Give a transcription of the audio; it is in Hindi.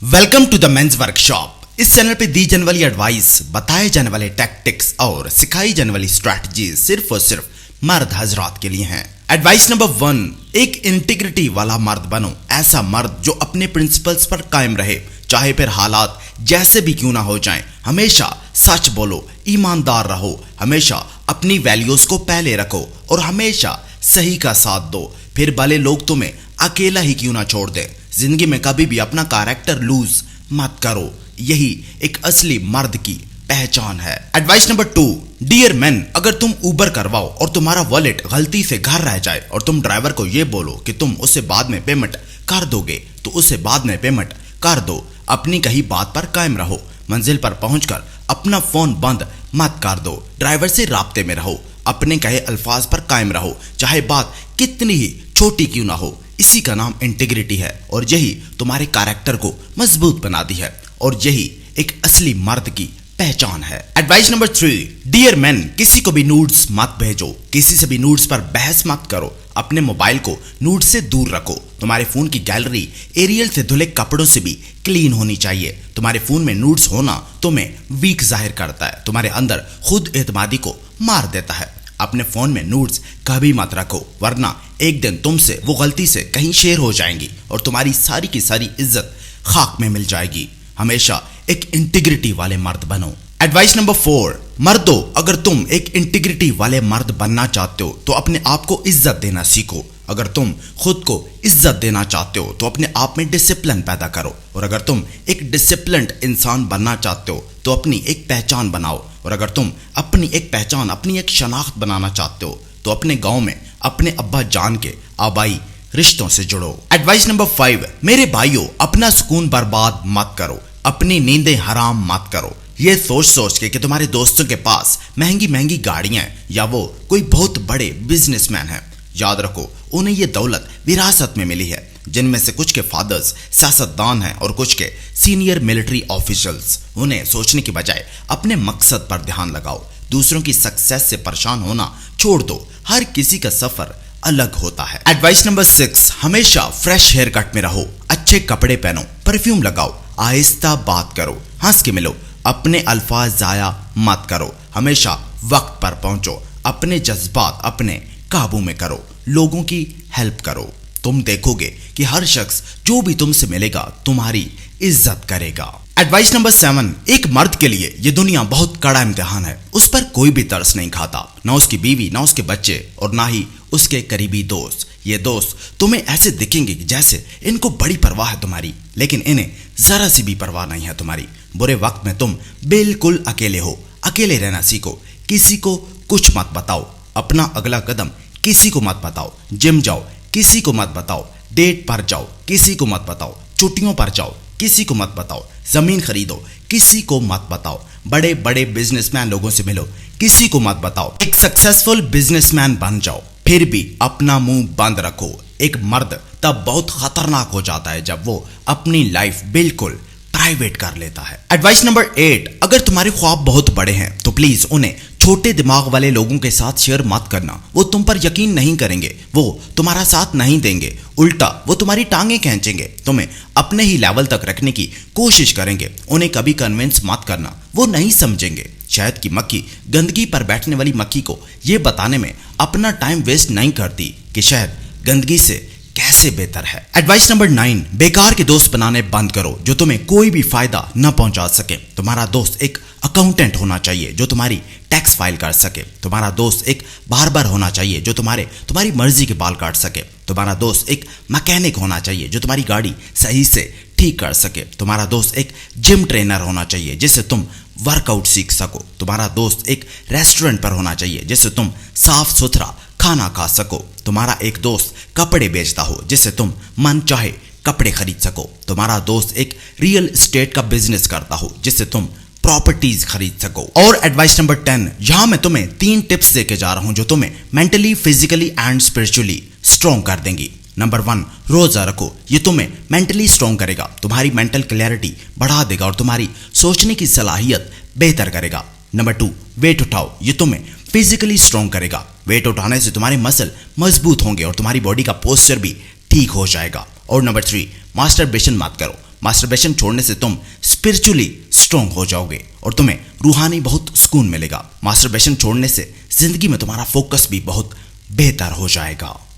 Welcome to the men's workshop. इस चैनल पे दी जाने वाली एडवाइस, बताए जाने वाले टैक्टिक्स और सिखाई जाने वाली स्ट्रैटेजी सिर्फ और सिर्फ मर्द हजरात के लिए हैं। एडवाइस नंबर 1, एक इंटीग्रिटी वाला मर्द बनो। ऐसा मर्द जो अपने प्रिंसिपल्स पर कायम रहे, चाहे फिर हालात जैसे भी क्यों ना हो जाएं। हमेशा सच बोलो, ईमानदार रहो, हमेशा अपनी वैल्यूज को पहले रखो और हमेशा सही का साथ दो। फिर भले लोग तुम्हें अकेला ही क्यों ना छोड़ दें, जिंदगी में कभी भी अपना कैरेक्टर लूज मत करो। यही एक असली मर्द की पहचान है। एडवाइस नंबर 2, डियर मैन, अगर तुम उबर करवाओ और तुम्हारा वॉलेट गलती से घर रह जाए और तुम ड्राइवर को यह बोलो कि तुम उसे बाद में पेमेंट कर दोगे, तो उसे बाद में पेमेंट कर दो। अपनी कही बात पर कायम रहो। मंजिल पर पहुंचकर अपना फोन बंद मत कर दो। ड्राइवर से राब्ते में रहो। अपने कहे अल्फाज पर कायम रहो, चाहे बात कितनी ही छोटी क्यों ना हो। इसी का नाम इंटीग्रिटी है और यही तुम्हारे कैरेक्टर को मजबूत बनाती है और यही एक असली मर्द की पहचान है। एडवाइस नंबर 3, डियर मैन, किसी को भी नूड्स मत भेजो। किसी से भी नूड्स पर बहस मत करो। अपने मोबाइल को नूड से दूर रखो। तुम्हारे फोन की गैलरी एरियल से धुले कपड़ों से भी क्लीन होनी चाहिए। तुम्हारे फोन में नूड्स होना तुम्हें वीक जाहिर करता है, तुम्हारे अंदर खुद एतमादी को मार देता है। अपने फोन में नूड्स कभी मत रखो, वरना एक दिन तुमसे वो गलती से कहीं शेयर हो जाएंगी और तुम्हारी सारी की सारी इज्जत खाक में मिल जाएगी। हमेशा एक इंटीग्रिटी वाले मर्द बनो। एडवाइस नंबर 4, मर्दों, अगर तुम एक इंटीग्रिटी वाले मर्द बनना चाहते हो तो अपने आप को इज्जत देना सीखो। अगर तुम खुद को इज्जत देना चाहते हो तो अपने आप में डिसिप्लिन पैदा करो। और अगर तुम एक डिसिप्लिन्ड इंसान बनना चाहते हो तो अपनी एक पहचान बनाओ। और अगर तुम अपनी एक पहचान, अपनी एक शनाख्त बनाना चाहते हो तो अपने गांव में अपने अब्बा जान के आबाई रिश्तों से जुड़ो। एडवाइस नंबर 5, मेरे भाइयों, अपना सुकून बर्बाद मत करो, अपनी नींदें हराम मत करो। ये सोच सोच के कि तुम्हारे दोस्तों के पास महंगी महंगी गाड़ियां या वो कोई बहुत बड़े बिजनेसमैन हैं, याद रखो उन्हें ये दौलत विरासत में मिली है, जिनमें से कुछ के फादर्स सियासतदान हैं और कुछ के सीनियर मिलिट्री ऑफिशियल्स। उन्हें सोचने की बजाय अपने मकसद पर ध्यान लगाओ। दूसरों की सक्सेस से परेशान होना छोड़ दो। हर किसी का सफर अलग होता है। एडवाइस नंबर 6, हमेशा फ्रेश हेयर कट में रहो, अच्छे कपड़े पहनो, परफ्यूम लगाओ, आहिस्ता बात करो, हंस के मिलो, अपने अल्फाज जाया मत करो, हमेशा वक्त पर पहुंचो, अपने जज्बात अपने काबू में करो, लोगों की हेल्प करो। तुम देखोगे कि हर शख्स जो भी तुमसे मिलेगा तुम्हारी इज्जत करेगा। एडवाइस नंबर 7, एक मर्द के लिए ये दुनिया बहुत कड़ा इम्तिहान है। उस पर कोई भी तरस नहीं खाता, ना उसकी बीवी, ना उसके बच्चे और ना ही उसके करीबी दोस्त। ये दोस्त तुम्हें ऐसे दिखेंगे जैसे इनको बड़ी परवाह है तुम्हारी, लेकिन इन्हें जरा सी भी परवाह नहीं है तुम्हारी। बुरे वक्त में तुम बिल्कुल अकेले हो। अकेले रहना सीखो, किसी को कुछ मत बताओ, अपना अगला कदम किसी को मत बताओ, जिम जाओ किसी को मत बताओ, डेट पर जाओ किसी को मत बताओ, छुट्टियों पर जाओ किसी को मत बताओ, जमीन खरीदो किसी को मत बताओ, बड़े बड़े बिजनेसमैन लोगों से मिलो किसी को मत बताओ, एक सक्सेसफुल बिजनेसमैन बन जाओ, फिर भी अपना मुंह बंद रखो। एक मर्द तब बहुत खतरनाक हो जाता है जब वो अपनी लाइफ बिल्कुल प्राइवेट कर लेता है। एडवाइस नंबर 8, अगर तुम्हारे ख्वाब बहुत बड़े हैं तो प्लीज उन्हें छोटे दिमाग वाले लोगों के साथ शेयर मत करना। वो तुम पर यकीन नहीं करेंगे, वो तुम्हारा साथ नहीं देंगे, उल्टा वो तुम्हारी टांगे खींचेंगे, तुम्हें अपने ही लेवल तक रखने की कोशिश करेंगे। उन्हें कभी कन्विंस मत करना, वो नहीं समझेंगे। शहद की मक्खी गंदगी पर बैठने वाली मक्खी को यह बताने में अपना टाइम वेस्ट नहीं करती कि शहद गंदगी से कैसे बेहतर है। एडवाइस नंबर 9, बेकार के दोस्त बनाने बंद करो जो तुम्हें कोई भी फायदा न पहुंचा सके। तुम्हारा दोस्त एक अकाउंटेंट होना चाहिए जो तुम्हारी टैक्स फाइल कर सके। तुम्हारा दोस्त एक बार्बर होना चाहिए जो तुम्हारी मर्जी के बाल काट सके। तुम्हारा दोस्त एक मैकेनिक होना चाहिए जो तुम्हारी गाड़ी सही से ठीक कर सके। तुम्हारा दोस्त एक जिम ट्रेनर होना चाहिए जिससे तुम वर्कआउट सीख सको। तुम्हारा दोस्त एक रेस्टोरेंट पर होना चाहिए जिससे तुम साफ सुथरा खाना खा सको। तुम्हारा एक दोस्त कपड़े बेचता हो जिससे तुम मन चाहे कपड़े खरीद सको। तुम्हारा दोस्त एक रियल एस्टेट का बिजनेस करता हो जिससे तुम प्रॉपर्टीज खरीद सको। और एडवाइस नंबर 10, यहां मैं तुम्हें 3 टिप्स देके जा रहा हूं जो तुम्हें mentally, physically and spiritually strong कर देंगी। नंबर 1, रोजा रखो। ये तुम्हें मेंटली स्ट्रॉन्ग करेगा, तुम्हारी मेंटल क्लैरिटी बढ़ा देगा और तुम्हारी सोचने की सलाहियत बेहतर करेगा। नंबर 2, वेट उठाओ। ये तुम्हें फिजिकली स्ट्रॉन्ग करेगा। वेट उठाने से तुम्हारे मसल मजबूत होंगे और तुम्हारी बॉडी का पोस्चर भी ठीक हो जाएगा। और नंबर 3, मास्टरबेशन मत करो। मास्टरबेशन छोड़ने से तुम स्पिरिचुअली स्ट्रॉन्ग हो जाओगे और तुम्हें रूहानी बहुत सुकून मिलेगा। मास्टरबेशन छोड़ने से जिंदगी में तुम्हारा फोकस भी बहुत बेहतर हो जाएगा।